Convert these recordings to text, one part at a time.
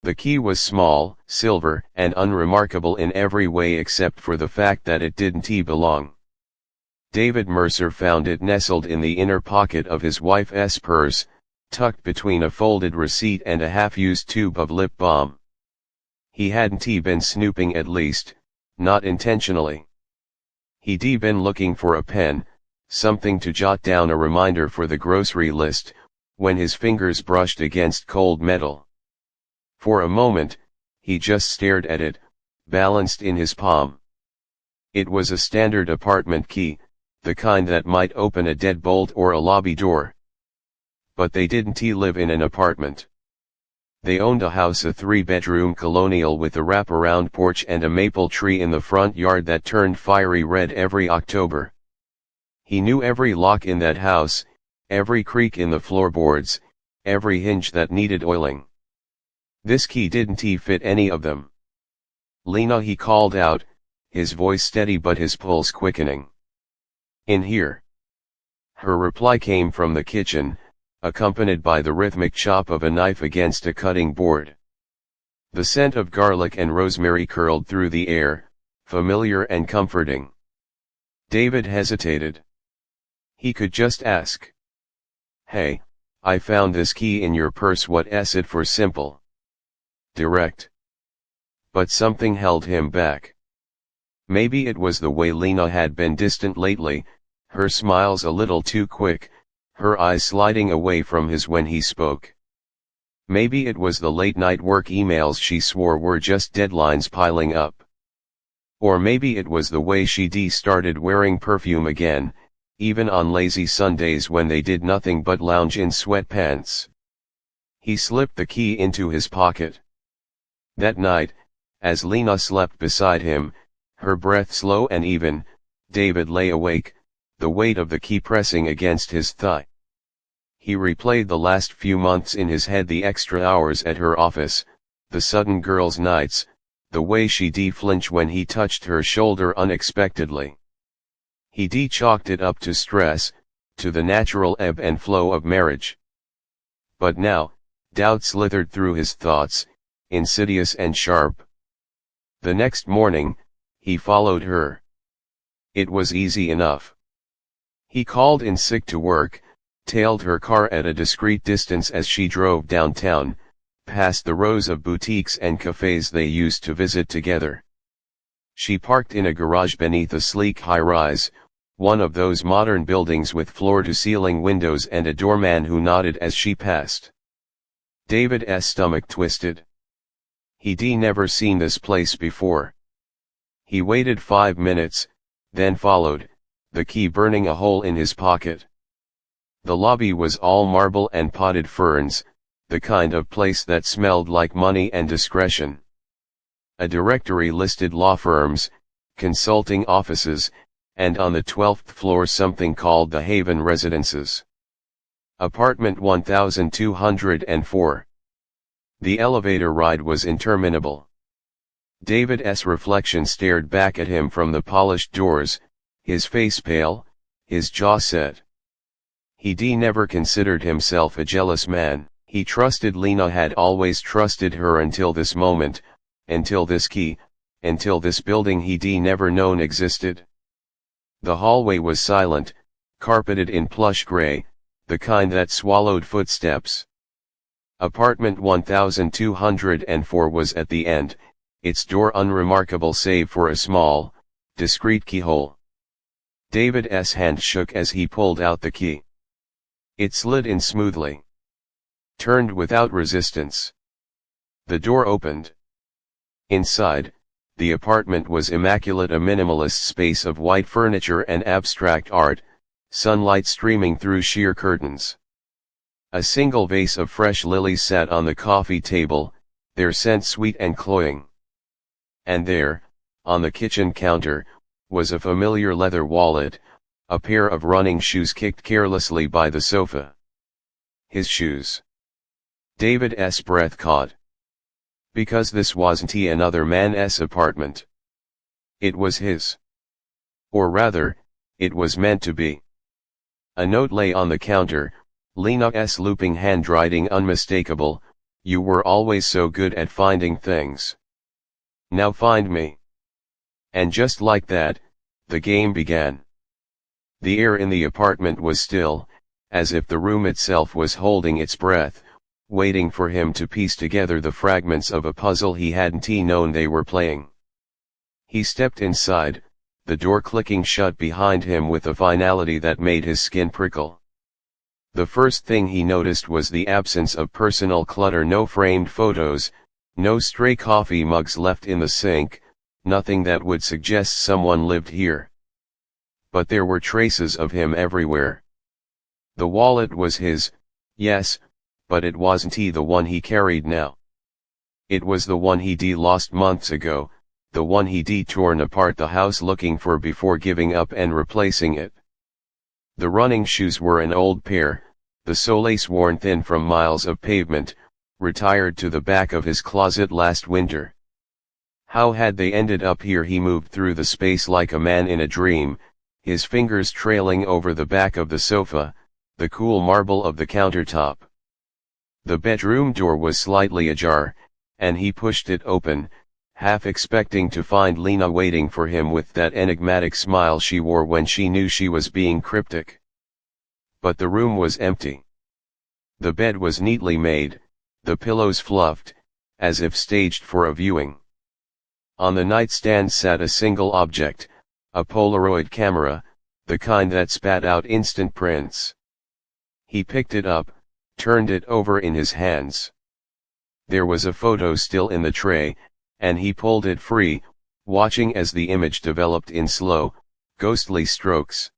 The key was small, silver, and unremarkable in every way except for the fact that it didn't belong. David Mercer found it nestled in the inner pocket of his wife's purse, tucked between a folded receipt and a half-used tube of lip balm. He hadn't been snooping, at least, not intentionally. He'd been looking for a pen, something to jot down a reminder for the grocery list, when his fingers brushed against cold metal. For a moment, he just stared at it, balanced in his palm. It was a standard apartment key, the kind that might open a deadbolt or a lobby door. But they didn't live in an apartment. They owned a house, a 3-bedroom colonial with a wraparound porch and a maple tree in the front yard that turned fiery red every October. He knew every lock in that house, every creak in the floorboards, every hinge that needed oiling. This key didn't fit any of them. "Lena," he called out, his voice steady but his pulse quickening. "In here." Her reply came from the kitchen, accompanied by the rhythmic chop of a knife against a cutting board. The scent of garlic and rosemary curled through the air, familiar and comforting. David hesitated. He could just ask. "Hey, I found this key in your purse. What's it for?" Simple. Direct. But something held him back. Maybe it was the way Lena had been distant lately, her smiles a little too quick, her eyes sliding away from his when he spoke. Maybe it was the late-night work emails she swore were just deadlines piling up. Or maybe it was the way she started wearing perfume again, even on lazy Sundays when they did nothing but lounge in sweatpants. He slipped the key into his pocket. That night, as Lena slept beside him, her breath slow and even, David lay awake, the weight of the key pressing against his thigh. He replayed the last few months in his head, the extra hours at her office, the sudden girls' nights, the way she'd flinch when he touched her shoulder unexpectedly. He chalked it up to stress, to the natural ebb and flow of marriage. But now, doubt slithered through his thoughts, insidious and sharp. The next morning, he followed her. It was easy enough. He called in sick to work, tailed her car at a discreet distance as she drove downtown, past the rows of boutiques and cafes they used to visit together. She parked in a garage beneath a sleek high-rise, one of those modern buildings with floor-to-ceiling windows and a doorman who nodded as she passed. David's stomach twisted. He'd never seen this place before. He waited 5 minutes, then followed, the key burning a hole in his pocket. The lobby was all marble and potted ferns, the kind of place that smelled like money and discretion. A directory listed law firms, consulting offices, and on the 12th floor something called the Haven Residences. Apartment 1204. The elevator ride was interminable. David's reflection stared back at him from the polished doors, his face pale, his jaw set. He'd never considered himself a jealous man. He trusted Lena, had always trusted her until this moment, until this key, until this building he'd never known existed. The hallway was silent, carpeted in plush gray, the kind that swallowed footsteps. Apartment 1204 was at the end, its door unremarkable save for a small, discreet keyhole. David's hand shook as he pulled out the key. It slid in smoothly. Turned without resistance. The door opened. Inside, the apartment was immaculate, a minimalist space of white furniture and abstract art, sunlight streaming through sheer curtains. A single vase of fresh lilies sat on the coffee table, their scent sweet and cloying. And there, on the kitchen counter, was a familiar leather wallet, a pair of running shoes kicked carelessly by the sofa. His shoes. David's breath caught. Because this wasn't another man's apartment. It was his. Or rather, it was meant to be. A note lay on the counter, Lena's looping handwriting unmistakable, You were always so good at finding things. Now find me. And just like that, the game began. The air in the apartment was still, as if the room itself was holding its breath, waiting for him to piece together the fragments of a puzzle he hadn't known they were playing. He stepped inside, the door clicking shut behind him with a finality that made his skin prickle. The first thing he noticed was the absence of personal clutter. No framed photos, no stray coffee mugs left in the sink, nothing that would suggest someone lived here. But there were traces of him everywhere. The wallet was his, yes, but it wasn't the one he carried now. It was the one he'd lost months ago, the one he'd torn apart the house looking for before giving up and replacing it. The running shoes were an old pair, the soles worn thin from miles of pavement, retired to the back of his closet last winter. How had they ended up here? He moved through the space like a man in a dream, his fingers trailing over the back of the sofa, the cool marble of the countertop. The bedroom door was slightly ajar, and he pushed it open, half expecting to find Lena waiting for him with that enigmatic smile she wore when she knew she was being cryptic. But the room was empty. The bed was neatly made, the pillows fluffed, as if staged for a viewing. On the nightstand sat a single object, a Polaroid camera, the kind that spat out instant prints. He picked it up, turned it over in his hands. There was a photo still in the tray, and he pulled it free, watching as the image developed in slow, ghostly strokes.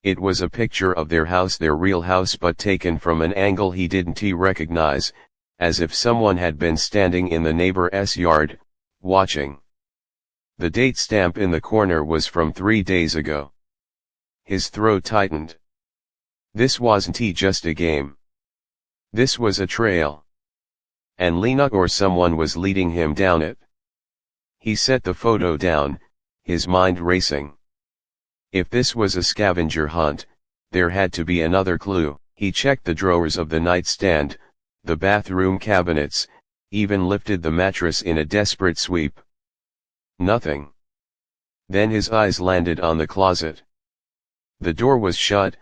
It was a picture of their house, their real house, but taken from an angle he didn't recognize, as if someone had been standing in the neighbor's yard, watching. The date stamp in the corner was from 3 days ago. His throat tightened. This wasn't just a game. This was a trail. And Lena or someone was leading him down it. He set the photo down, his mind racing. If this was a scavenger hunt, there had to be another clue. He checked the drawers of the nightstand, the bathroom cabinets, even lifted the mattress in a desperate sweep. Nothing. Then his eyes landed on the closet. The door was shut,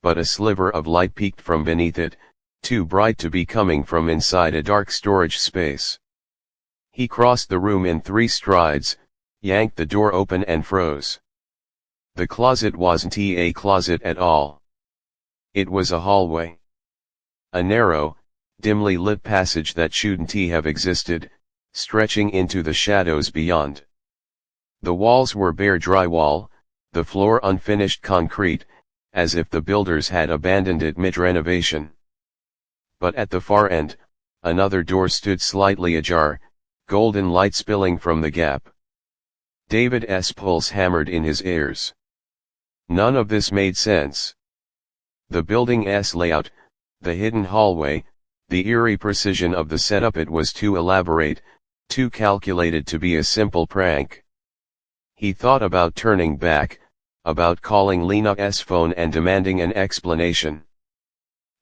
but a sliver of light peeked from beneath it, too bright to be coming from inside a dark storage space. He crossed the room in 3 strides, yanked the door open and froze. The closet wasn't a closet at all. It was a hallway. A narrow, dimly lit passage that shouldn't have existed, stretching into the shadows beyond. The walls were bare drywall, the floor unfinished concrete, as if the builders had abandoned it mid-renovation. But at the far end, another door stood slightly ajar, golden light spilling from the gap. David's pulse hammered in his ears. None of this made sense. The building's layout, the hidden hallway, the eerie precision of the setup, it was too elaborate, too calculated to be a simple prank. He thought about turning back, about calling Lena's phone and demanding an explanation.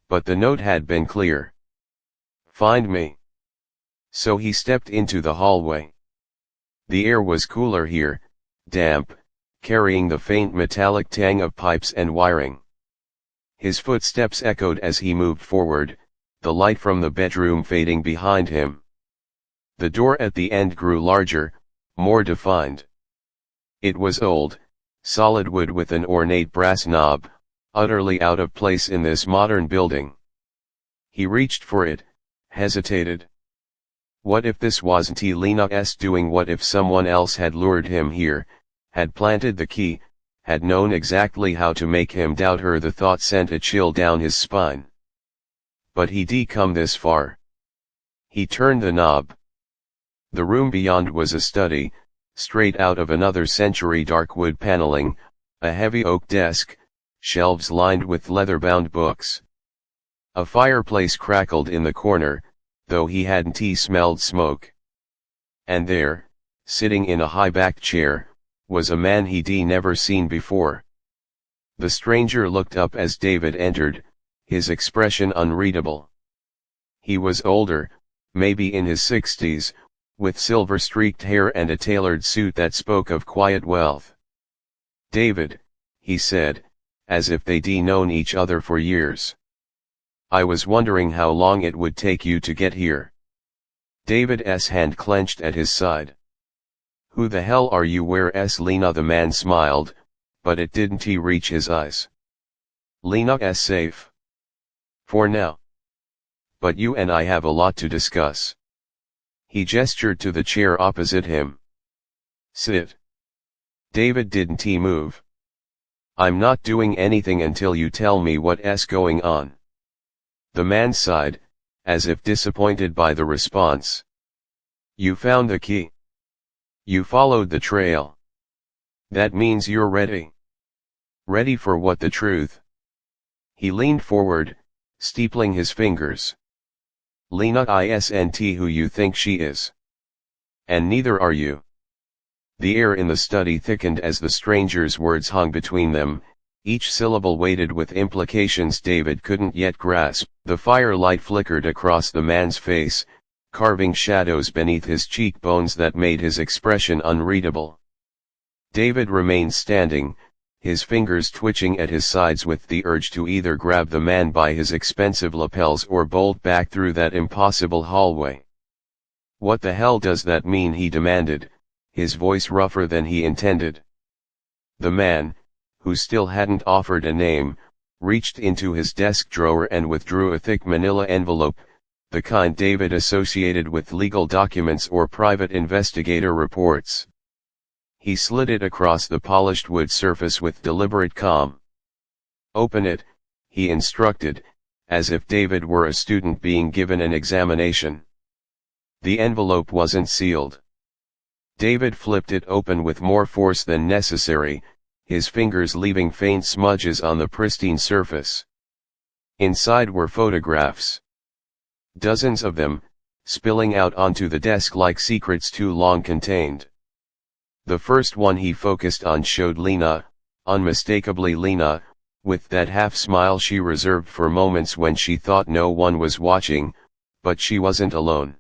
But the note had been clear. Find me. So he stepped into the hallway. The air was cooler here, damp, carrying the faint metallic tang of pipes and wiring. His footsteps echoed as he moved forward, the light from the bedroom fading behind him. The door at the end grew larger, more defined. It was old, solid wood with an ornate brass knob, utterly out of place in this modern building. He reached for it, hesitated. What if this wasn't Lena's doing? What if someone else had lured him here, had planted the key, had known exactly how to make him doubt her? The thought sent a chill down his spine. But he'd come this far. He turned the knob. The room beyond was a study, straight out of another century. Dark wood paneling, a heavy oak desk, shelves lined with leather-bound books. A fireplace crackled in the corner, though he hadn't smelled smoke. And there, sitting in a high-backed chair, was a man he'd never seen before. The stranger looked up as David entered, his expression unreadable. He was older, maybe in his 60s, with silver-streaked hair and a tailored suit that spoke of quiet wealth. "David," he said, as if they'd known each other for years. "I was wondering how long it would take you to get here." David's hand clenched at his side. "Who the hell are you? Where's Lena?" The man smiled, but it didn't reach his eyes. "Lena's safe. For now. But you and I have a lot to discuss." He gestured to the chair opposite him. "Sit." David didn't move. "I'm not doing anything until you tell me what's going on." The man sighed, as if disappointed by the response. "You found the key. You followed the trail. That means you're ready." "Ready for what? The truth?" He leaned forward, steepling his fingers. "Lena isn't who you think she is. And neither are you." The air in the study thickened as the stranger's words hung between them, each syllable weighted with implications David couldn't yet grasp. The firelight flickered across the man's face, carving shadows beneath his cheekbones that made his expression unreadable. David remained standing, his fingers twitching at his sides with the urge to either grab the man by his expensive lapels or bolt back through that impossible hallway. "What the hell does that mean?" he demanded, his voice rougher than he intended. The man, who still hadn't offered a name, reached into his desk drawer and withdrew a thick manila envelope, the kind David associated with legal documents or private investigator reports. He slid it across the polished wood surface with deliberate calm. "Open it," he instructed, as if David were a student being given an examination. The envelope wasn't sealed. David flipped it open with more force than necessary, his fingers leaving faint smudges on the pristine surface. Inside were photographs. Dozens of them, spilling out onto the desk like secrets too long contained. The first one he focused on showed Lena, unmistakably Lena, with that half-smile she reserved for moments when she thought no one was watching, but she wasn't alone.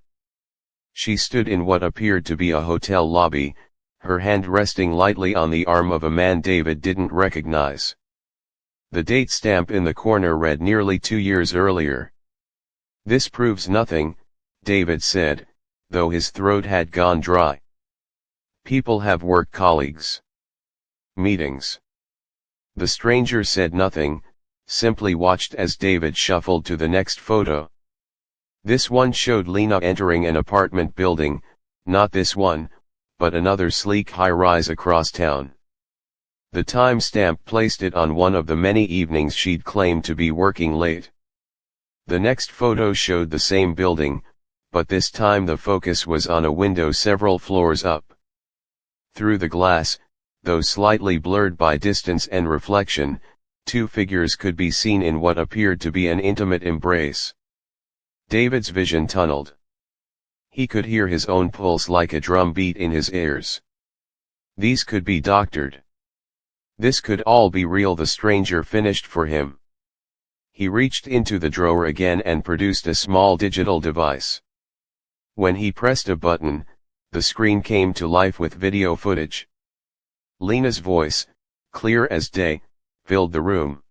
She stood in what appeared to be a hotel lobby, her hand resting lightly on the arm of a man David didn't recognize. The date stamp in the corner read nearly 2 years earlier. "This proves nothing," David said, though his throat had gone dry. "People have work colleagues. Meetings." The stranger said nothing, simply watched as David shuffled to the next photo. This one showed Lena entering an apartment building, not this one, but another sleek high-rise across town. The time stamp placed it on one of the many evenings she'd claimed to be working late. The next photo showed the same building, but this time the focus was on a window several floors up. Through the glass, though slightly blurred by distance and reflection, 2 figures could be seen in what appeared to be an intimate embrace. David's vision tunneled. He could hear his own pulse like a drum beat in his ears. These could be doctored. This could all be real, the stranger finished for him. He reached into the drawer again and produced a small digital device. When he pressed a button, the screen came to life with video footage. Lena's voice, clear as day, filled the room.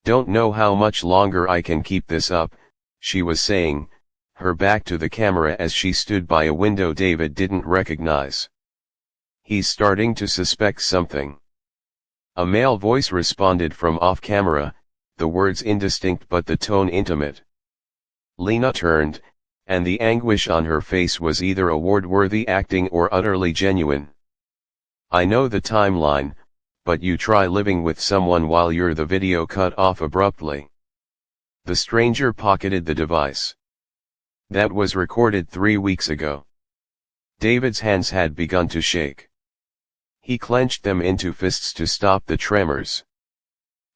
"Don't know how much longer I can keep this up," she was saying, her back to the camera as she stood by a window David didn't recognize. "He's starting to suspect something." A male voice responded from off-camera, the words indistinct but the tone intimate. Lena turned, and the anguish on her face was either award-worthy acting or utterly genuine. "I know the timeline, but you try living with someone while you're..." The video cut off abruptly. The stranger pocketed the device. "That was recorded 3 weeks ago." David's hands had begun to shake. He clenched them into fists to stop the tremors.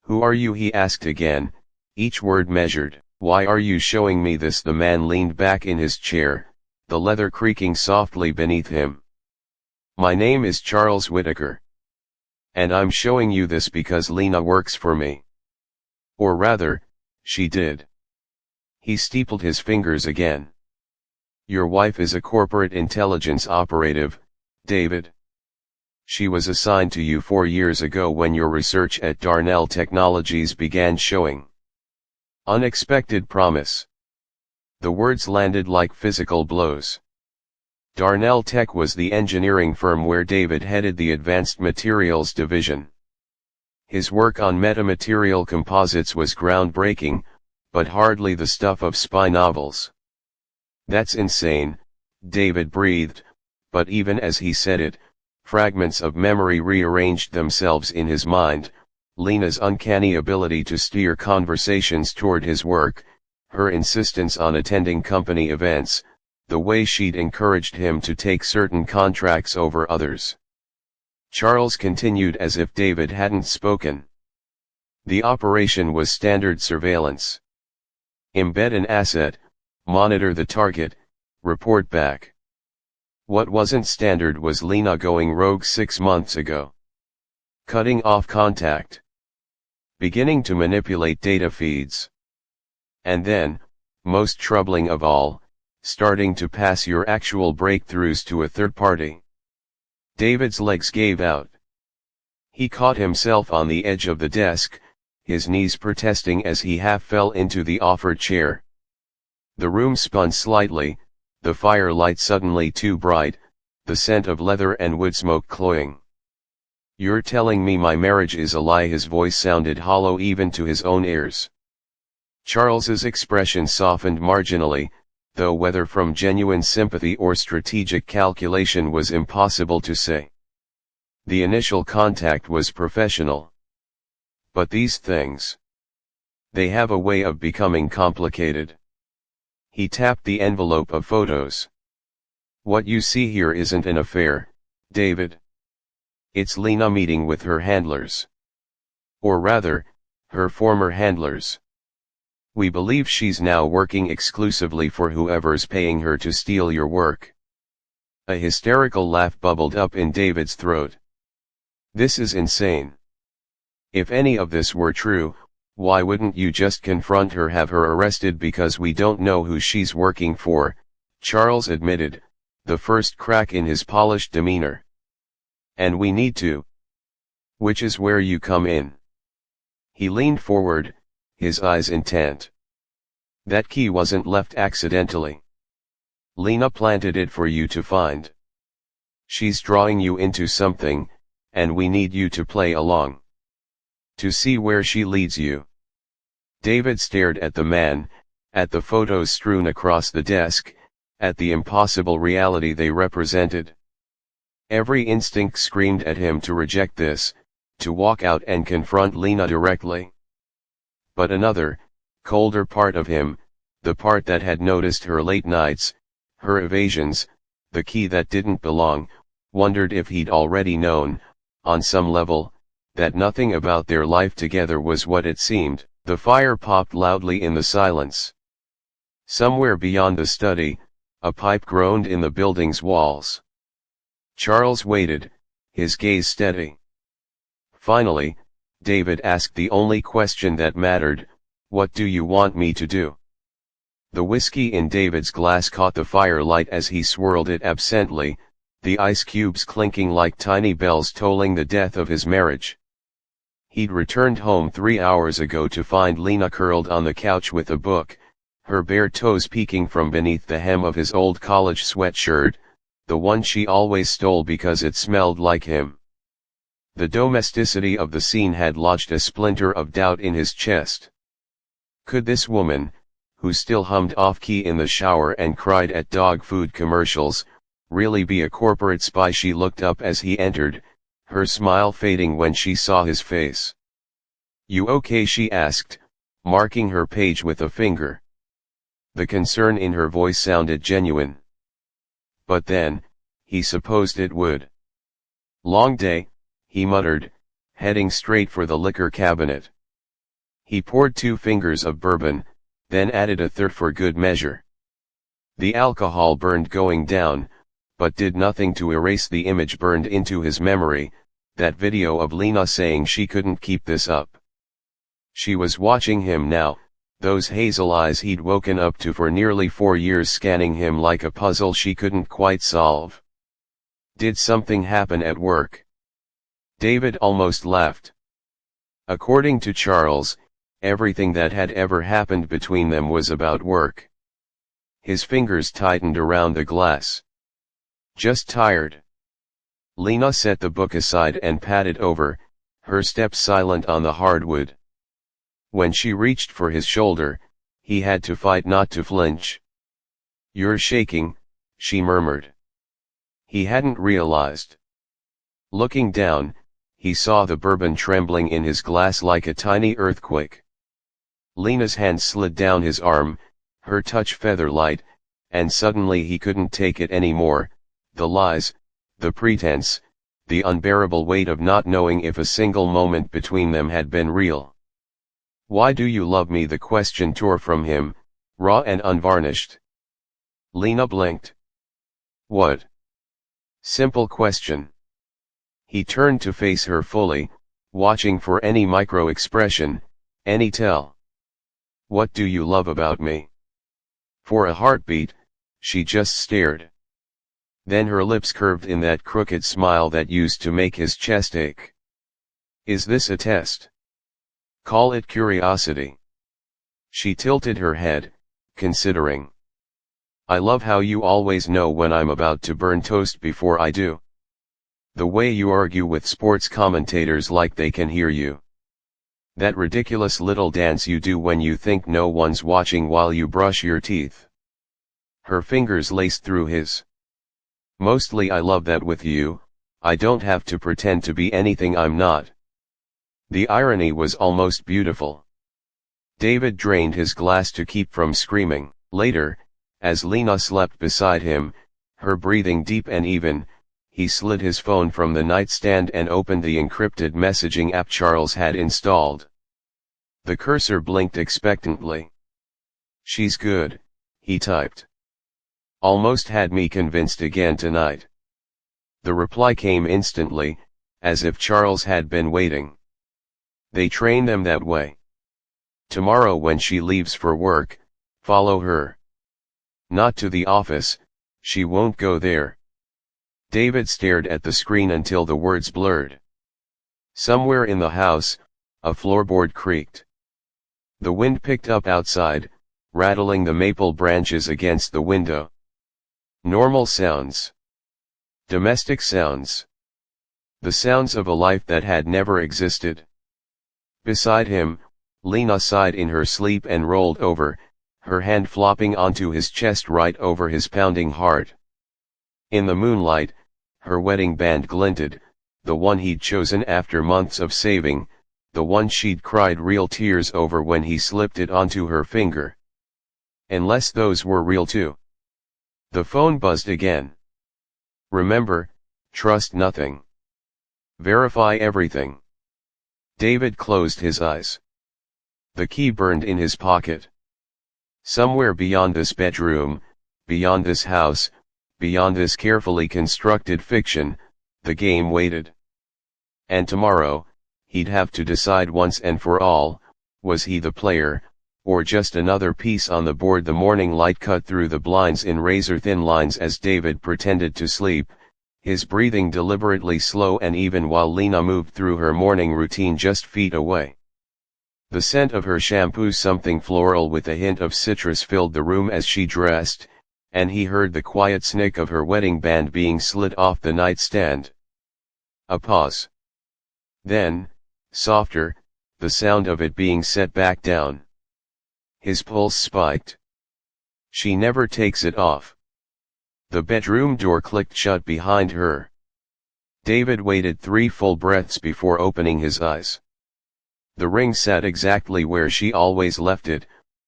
"Who are you?" he asked again, each word measured. "Why are you showing me this?" The man leaned back in his chair, the leather creaking softly beneath him. "My name is Charles Whitaker. And I'm showing you this because Lena works for me. Or rather, she did." He steepled his fingers again. Your wife is a corporate intelligence operative, David. She was assigned to you 4 years ago when your research at Darnell Technologies began showing unexpected promise. The words landed like physical blows. Darnell Tech was the engineering firm where David headed the Advanced Materials Division. His work on metamaterial composites was groundbreaking, but hardly the stuff of spy novels. That's insane, David breathed, but even as he said it, fragments of memory rearranged themselves in his mind. Lena's uncanny ability to steer conversations toward his work, her insistence on attending company events, the way she'd encouraged him to take certain contracts over others. Charles continued as if David hadn't spoken. The operation was standard surveillance. Embed an asset, monitor the target, report back. What wasn't standard was Lena going rogue 6 months ago. Cutting off contact. Beginning to manipulate data feeds. And then, most troubling of all, starting to pass your actual breakthroughs to a third party. David's legs gave out. He caught himself on the edge of the desk, his knees protesting as he half fell into the offered chair. The room spun slightly, the firelight suddenly too bright, the scent of leather and wood smoke cloying. You're telling me my marriage is a lie? His voice sounded hollow even to his own ears. Charles's expression softened marginally, though whether from genuine sympathy or strategic calculation was impossible to say. The initial contact was professional. But these things, they have a way of becoming complicated. He tapped the envelope of photos. What you see here isn't an affair, David. It's Lena meeting with her handlers. Or rather, her former handlers. We believe she's now working exclusively for whoever's paying her to steal your work. A hysterical laugh bubbled up in David's throat. This is insane. If any of this were true, why wouldn't you just confront her, have her arrested? Because we don't know who she's working for, Charles admitted, the first crack in his polished demeanor. And we need to. Which is where you come in. He leaned forward, his eyes intent. That key wasn't left accidentally. Lena planted it for you to find. She's drawing you into something, and we need you to play along. To see where she leads you. David stared at the man, at the photos strewn across the desk, at the impossible reality they represented. Every instinct screamed at him to reject this, to walk out and confront Lena directly. But another, colder part of him, the part that had noticed her late nights, her evasions, the key that didn't belong, wondered if he'd already known, on some level, that nothing about their life together was what it seemed. The fire popped loudly in the silence. Somewhere beyond the study, a pipe groaned in the building's walls. Charles waited, his gaze steady. Finally, David asked the only question that mattered, "What do you want me to do?" The whiskey in David's glass caught the firelight as he swirled it absently, the ice cubes clinking like tiny bells tolling the death of his marriage. He'd returned home 3 hours ago to find Lena curled on the couch with a book, her bare toes peeking from beneath the hem of his old college sweatshirt, the one she always stole because it smelled like him. The domesticity of the scene had lodged a splinter of doubt in his chest. Could this woman, who still hummed off-key in the shower and cried at dog food commercials, really be a corporate spy? She looked up as he entered, her smile fading when she saw his face. "You okay?" she asked, marking her page with a finger. The concern in her voice sounded genuine. But then, he supposed it would. "Long day," he muttered, heading straight for the liquor cabinet. He poured 2 fingers of bourbon, then added a third for good measure. The alcohol burned going down, but did nothing to erase the image burned into his memory, that video of Lena saying she couldn't keep this up. She was watching him now, those hazel eyes he'd woken up to for nearly 4 years scanning him like a puzzle she couldn't quite solve. Did something happen at work? David almost laughed. According to Charles, everything that had ever happened between them was about work. His fingers tightened around the glass. Just tired. Lena set the book aside and padded over, her steps silent on the hardwood. When she reached for his shoulder, he had to fight not to flinch. "You're shaking," she murmured. He hadn't realized. Looking down, he saw the bourbon trembling in his glass like a tiny earthquake. Lena's hand slid down his arm, her touch feather-light, and suddenly he couldn't take it anymore, the lies, the pretense, the unbearable weight of not knowing if a single moment between them had been real. "Why do you love me?" The question tore from him, raw and unvarnished. Lena blinked. What? Simple question. He turned to face her fully, watching for any micro-expression, any tell. "What do you love about me?" For a heartbeat, she just stared. Then her lips curved in that crooked smile that used to make his chest ache. "Is this a test? Call it curiosity." She tilted her head, considering. "I love how you always know when I'm about to burn toast before I do. The way you argue with sports commentators like they can hear you. That ridiculous little dance you do when you think no one's watching while you brush your teeth." Her fingers laced through his. "Mostly I love that with you, I don't have to pretend to be anything I'm not." The irony was almost beautiful. David drained his glass to keep from screaming. Later, as Lena slept beside him, her breathing deep and even, he slid his phone from the nightstand and opened the encrypted messaging app Charles had installed. The cursor blinked expectantly. "She's good," he typed. "Almost had me convinced again tonight." The reply came instantly, as if Charles had been waiting. "They train them that way. Tomorrow when she leaves for work, follow her. Not to the office, she won't go there." David stared at the screen until the words blurred. Somewhere in the house, a floorboard creaked. The wind picked up outside, rattling the maple branches against the window. Normal sounds. Domestic sounds. The sounds of a life that had never existed. Beside him, Lena sighed in her sleep and rolled over, her hand flopping onto his chest right over his pounding heart. In the moonlight, her wedding band glinted, the one he'd chosen after months of saving, the one she'd cried real tears over when he slipped it onto her finger. Unless those were real too. The phone buzzed again. "Remember, trust nothing. Verify everything." David closed his eyes. The key burned in his pocket. Somewhere beyond this bedroom, beyond this house, beyond this carefully constructed fiction, the game waited. And tomorrow, he'd have to decide once and for all, was he the player, or just another piece on the board? The morning light cut through the blinds in razor-thin lines as David pretended to sleep, his breathing deliberately slow and even while Lena moved through her morning routine just feet away. The scent of her shampoo, something floral with a hint of citrus, filled the room as she dressed, and he heard the quiet snick of her wedding band being slid off the nightstand. A pause. Then, softer, the sound of it being set back down. His pulse spiked. She never takes it off. The bedroom door clicked shut behind her. David waited 3 full breaths before opening his eyes. The ring sat exactly where she always left it,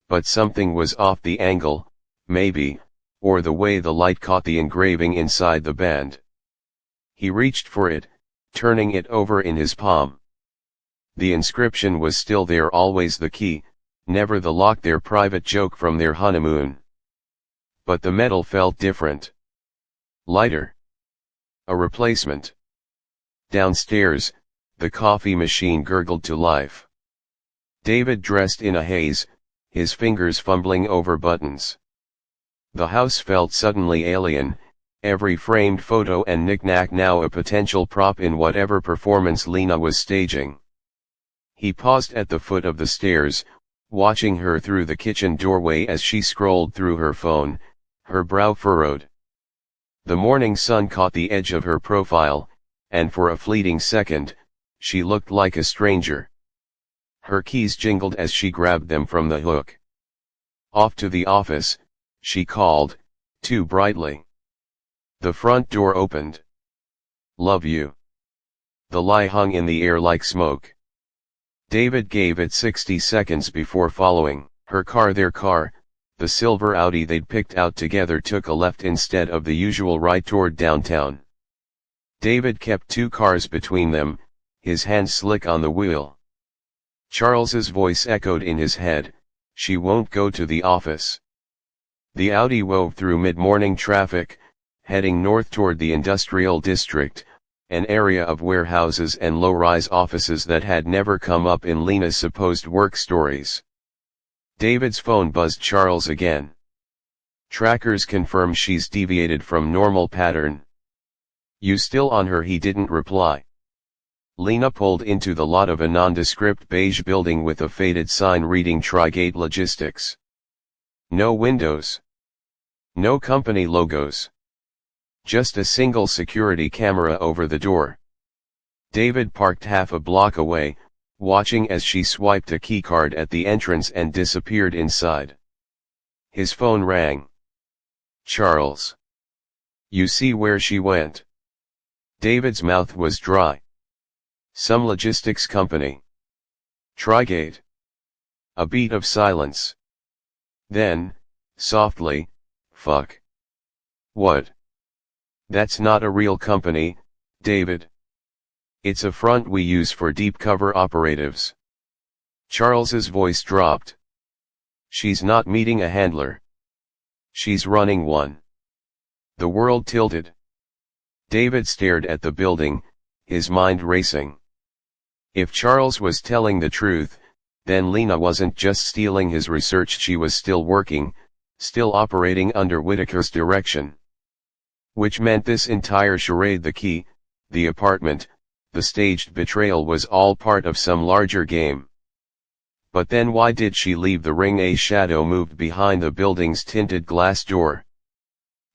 but something was off: the angle, maybe, or the way the light caught the engraving inside the band. He reached for it, turning it over in his palm. The inscription was still there, always the key, never the lock, their private joke from their honeymoon. But the metal felt different. Lighter. A replacement. Downstairs, the coffee machine gurgled to life. David, dressed in a haze, his fingers fumbling over buttons. The house felt suddenly alien, every framed photo and knick-knack now a potential prop in whatever performance Lena was staging. He paused at the foot of the stairs, watching her through the kitchen doorway as she scrolled through her phone, her brow furrowed. The morning sun caught the edge of her profile, and for a fleeting second, she looked like a stranger. Her keys jingled as she grabbed them from the hook. Off to the office, she called, too brightly. The front door opened. Love you. The lie hung in the air like smoke. David gave it 60 seconds before following. Her car, their car, the silver Audi they'd picked out together, took a left instead of the usual right toward downtown. David kept 2 cars between them, his hand slick on the wheel. Charles's voice echoed in his head, she won't go to the office. The Audi wove through mid-morning traffic, heading north toward the industrial district, an area of warehouses and low-rise offices that had never come up in Lena's supposed work stories. David's phone buzzed. Charles again. Trackers confirm she's deviated from normal pattern. You still on her? He didn't reply. Lena pulled into the lot of a nondescript beige building with a faded sign reading Trigate Logistics. No windows. No company logos. Just a single security camera over the door. David parked half a block away, watching as she swiped a keycard at the entrance and disappeared inside. His phone rang. Charles. You see where she went? David's mouth was dry. Some logistics company. Trigate. A beat of silence. Then, softly, fuck. What? That's not a real company, David. It's a front we use for deep cover operatives. Charles's voice dropped. She's not meeting a handler. She's running one. The world tilted. David stared at the building, his mind racing. If Charles was telling the truth, then Lena wasn't just stealing his research, she was still working, still operating under Whitaker's direction. Which meant this entire charade, the key, the apartment, the staged betrayal, was all part of some larger game. But then why did she leave the ring? A shadow moved behind the building's tinted glass door.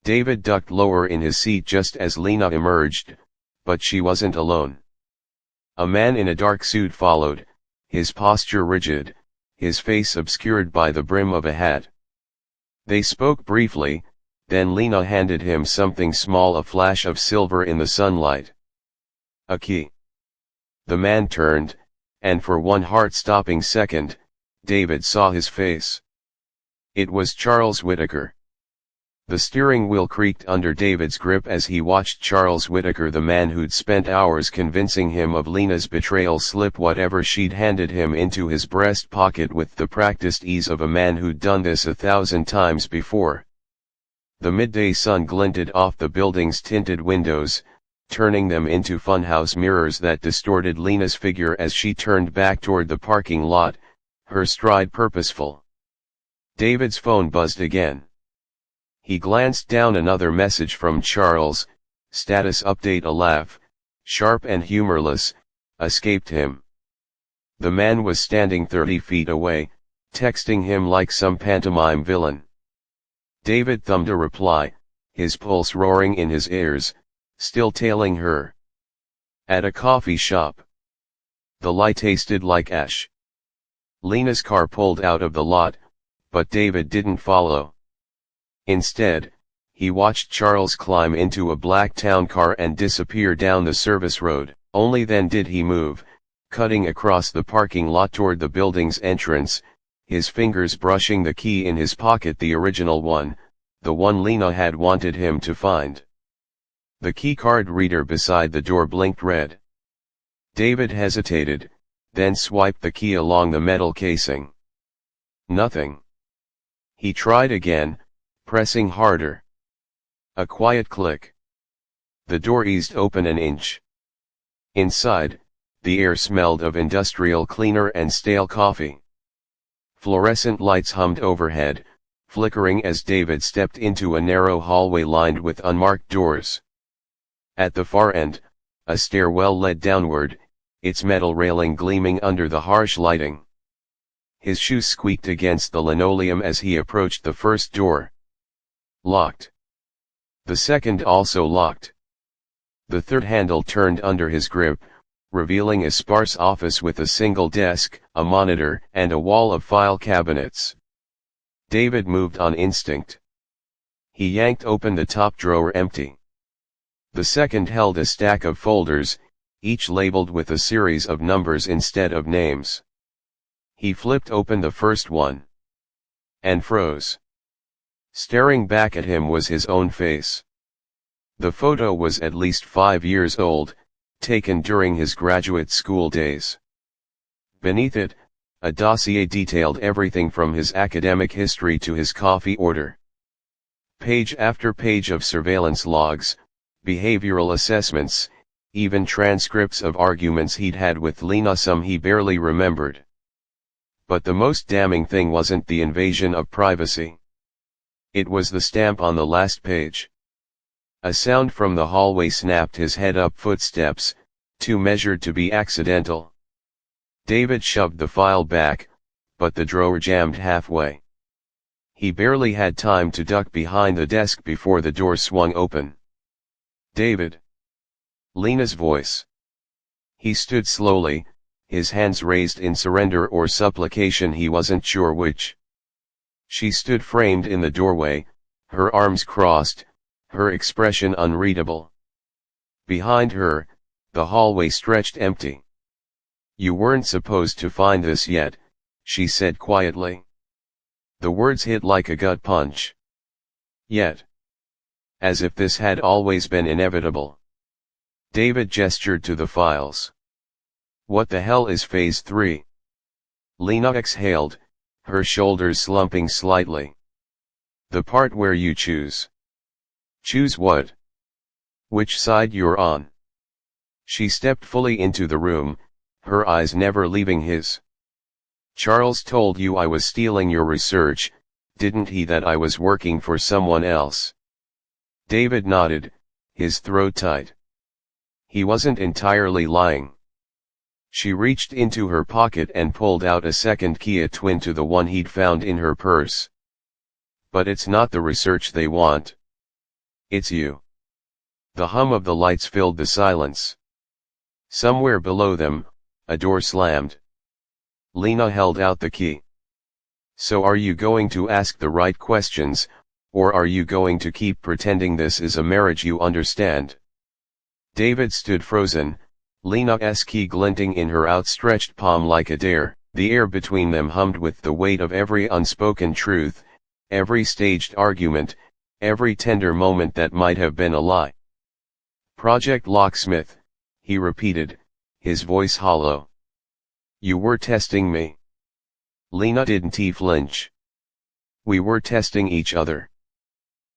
David ducked lower in his seat just as Lena emerged, but she wasn't alone. A man in a dark suit followed, his posture rigid, his face obscured by the brim of a hat. They spoke briefly, then Lena handed him something small, a flash of silver in the sunlight. A key. The man turned, and for one heart-stopping second, David saw his face. It was Charles Whitaker. The steering wheel creaked under David's grip as he watched Charles Whitaker, the man who'd spent hours convincing him of Lena's betrayal, slip whatever she'd handed him into his breast pocket with the practiced ease of a man who'd done this 1,000 times before. The midday sun glinted off the building's tinted windows, turning them into funhouse mirrors that distorted Lena's figure as she turned back toward the parking lot, her stride purposeful. David's phone buzzed again. He glanced down. Another message from Charles, status update. A laugh, sharp and humorless, escaped him. The man was standing 30 feet away, texting him like some pantomime villain. David thumbed a reply, his pulse roaring in his ears, still tailing her. At a coffee shop. The light tasted like ash. Lena's car pulled out of the lot, but David didn't follow. Instead, he watched Charles climb into a black town car and disappear down the service road. Only then did he move, cutting across the parking lot toward the building's entrance, his fingers brushing the key in his pocket, the original one, the one Lena had wanted him to find. The keycard reader beside the door blinked red. David hesitated, then swiped the key along the metal casing. Nothing. He tried again, pressing harder. A quiet click. The door eased open an inch. Inside, the air smelled of industrial cleaner and stale coffee. Fluorescent lights hummed overhead, flickering as David stepped into a narrow hallway lined with unmarked doors. At the far end, a stairwell led downward, its metal railing gleaming under the harsh lighting. His shoes squeaked against the linoleum as he approached the first door. Locked. The second also locked. The third handle turned under his grip, revealing a sparse office with a single desk, a monitor, and a wall of file cabinets. David moved on instinct. He yanked open the top drawer, empty. The second held a stack of folders, each labeled with a series of numbers instead of names. He flipped open the first one. And froze. Staring back at him was his own face. The photo was at least 5 years old, taken during his graduate school days. Beneath it, a dossier detailed everything from his academic history to his coffee order. Page after page of surveillance logs, behavioral assessments, even transcripts of arguments he'd had with Lena, some he barely remembered. But the most damning thing wasn't the invasion of privacy. It was the stamp on the last page. A sound from the hallway snapped his head up, footsteps, too measured to be accidental. David shoved the file back, but the drawer jammed halfway. He barely had time to duck behind the desk before the door swung open. David. Lena's voice. He stood slowly, his hands raised in surrender or supplication, he wasn't sure which. She stood framed in the doorway, her arms crossed, her expression unreadable. Behind her, the hallway stretched empty. "You weren't supposed to find this yet," she said quietly. The words hit like a gut punch. Yet. As if this had always been inevitable. David gestured to the files. "What the hell is Phase 3? Lena exhaled, her shoulders slumping slightly. "The part where you choose." "Choose what? Which side you're on?" She stepped fully into the room, her eyes never leaving his. "Charles told you I was stealing your research, didn't he? That I was working for someone else?" David nodded, his throat tight. He wasn't entirely lying. She reached into her pocket and pulled out a second Kia twin to the one he'd found in her purse. "But it's not the research they want. It's you." The hum of the lights filled the silence. Somewhere below them, a door slammed. Lena held out the key. "So are you going to ask the right questions, or are you going to keep pretending this is a marriage you understand?" David stood frozen, Lena's key glinting in her outstretched palm like a dare. The air between them hummed with the weight of every unspoken truth, every staged argument, every tender moment that might have been a lie. "Project Locksmith," he repeated, his voice hollow. "You were testing me." Lena didn't flinch. "We were testing each other."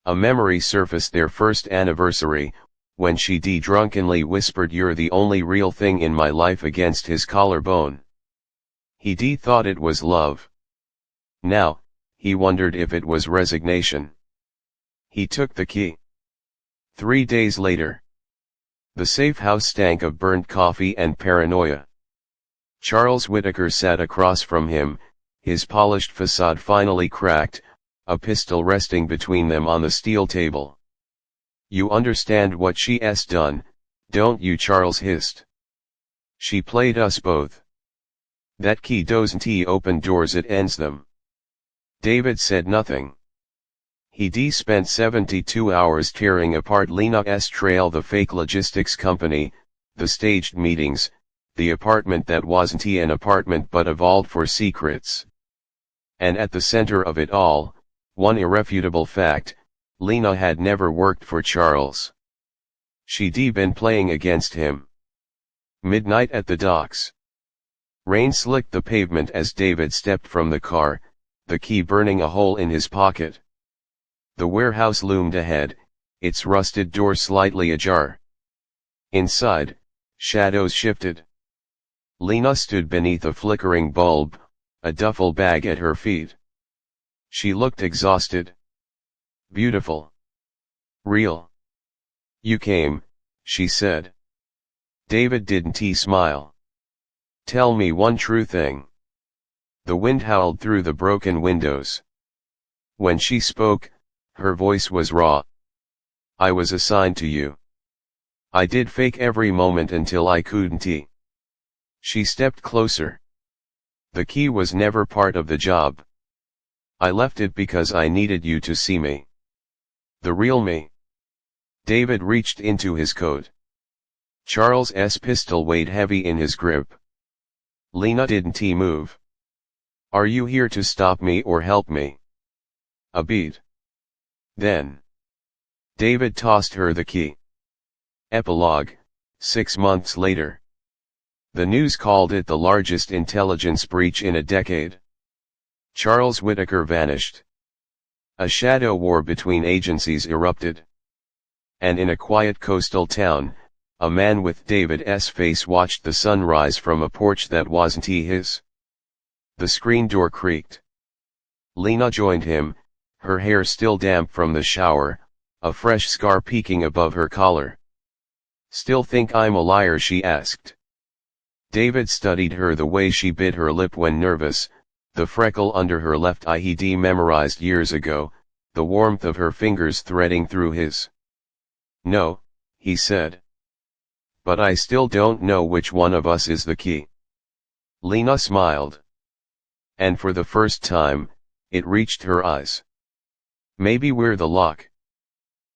A memory surfaced, their first anniversary, when she drunkenly whispered, "You're the only real thing in my life," against his collarbone. He thought it was love. Now, he wondered if it was resignation. He took the key. 3 days later. The safe house stank of burnt coffee and paranoia. Charles Whitaker sat across from him, his polished facade finally cracked, a pistol resting between them on the steel table. "You understand what she's done, don't you?" Charles hissed. "She played us both. That key doesn't open doors, it ends them." David said nothing. He spent 72 hours tearing apart Lena's trail, the fake logistics company, the staged meetings, the apartment that wasn't an apartment but a vault for secrets. And at the center of it all, one irrefutable fact: Lena had never worked for Charles. She'd been playing against him. Midnight at the docks. Rain slicked the pavement as David stepped from the car, the key burning a hole in his pocket. The warehouse loomed ahead, its rusted door slightly ajar. Inside, shadows shifted. Lena stood beneath a flickering bulb, a duffel bag at her feet. She looked exhausted. Beautiful. Real. You came, she said. David didn't smile. Tell me one true thing. The wind howled through the broken windows. When she spoke, her voice was raw. I was assigned to you. I did fake every moment until I couldn't. She stepped closer. The key was never part of the job. I left it because I needed you to see me. The real me. David reached into his coat. Charles's pistol weighed heavy in his grip. Lena didn't move. Are you here to stop me or help me? A beat. Then. David tossed her the key. Epilogue, 6 months later. The news called it the largest intelligence breach in a decade. Charles Whitaker vanished. A shadow war between agencies erupted. And in a quiet coastal town, a man with David's face watched the sun rise from a porch that wasn't his. The screen door creaked. Lena joined him, her hair still damp from the shower, a fresh scar peeking above her collar. Still think I'm a liar, she asked. David studied her, the way she bit her lip when nervous, the freckle under her left eye he'd memorized years ago, the warmth of her fingers threading through his. No, he said. But I still don't know which one of us is the key. Lena smiled. And for the first time, it reached her eyes. Maybe we're the lock.